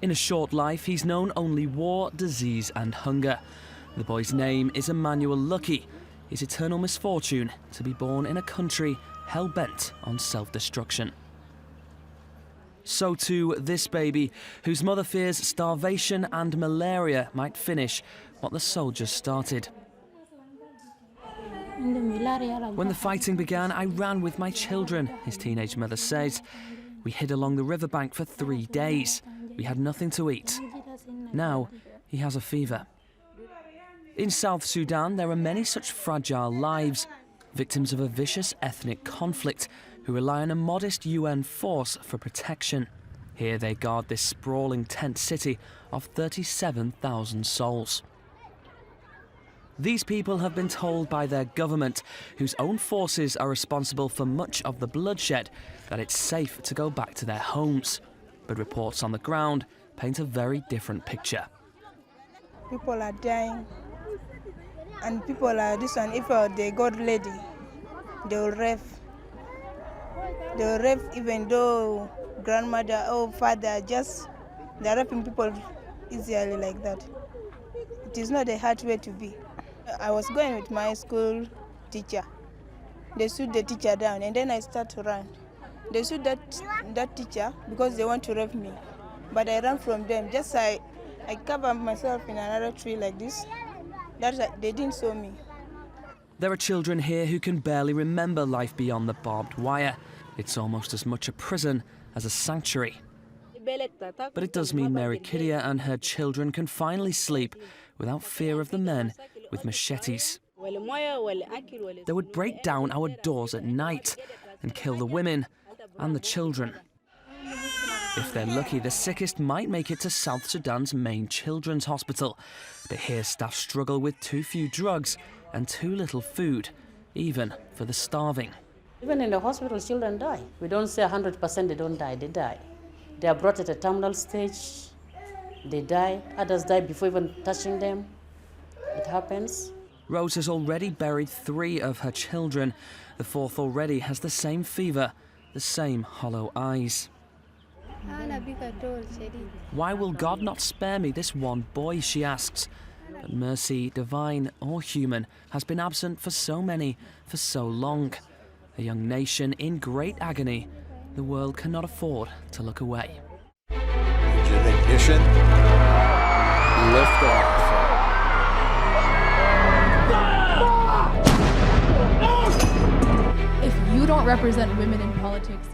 In a short life, he's known only war, disease and hunger. The boy's name is Emmanuel Lucky, his eternal misfortune to be born in a country hell-bent on self-destruction. So too this baby, whose mother fears starvation and malaria might finish what the soldiers started. When the fighting began, I ran with my children, his teenage mother says. We hid along the riverbank for 3 days. We had nothing to eat. Now he has a fever. In South Sudan, there are many such fragile lives, victims of a vicious ethnic conflict who rely on a modest UN force for protection. Here they guard this sprawling tent city of 37,000 souls. These people have been told by their government, whose own forces are responsible for much of the bloodshed, that it's safe to go back to their homes. But reports on the ground paint a very different picture. People are dying, and people are this one. If they got lady, they will rape. They will rape even though grandmother or father they're raping people easily like that. It is not a hard way to be. I was going with my school teacher. They shoot the teacher down, and then I start to run. They shoot that teacher because they want to rape me. But I ran from them. I cover myself in another tree like this. They didn't show me. There are children here who can barely remember life beyond the barbed wire. It's almost as much a prison as a sanctuary. But it does mean Mary Kidia and her children can finally sleep without fear of the men with machetes. They would break down our doors at night and kill the women and the children. If they're lucky, the sickest might make it to South Sudan's main children's hospital. But here staff struggle with too few drugs and too little food, even for the starving. Even in the hospital, children die. We don't say 100% they don't die, they die. They are brought at a terminal stage, they die. Others die before even touching them. It happens. Rose has already buried 3 of her children. The 4th already has the same fever, the same hollow eyes. Why will God not spare me this one boy, she asks. But mercy, divine or human, has been absent for so many, for so long. A young nation in great agony. The world cannot afford to look away. Engine ignition. Lift off. If you don't represent women in politics,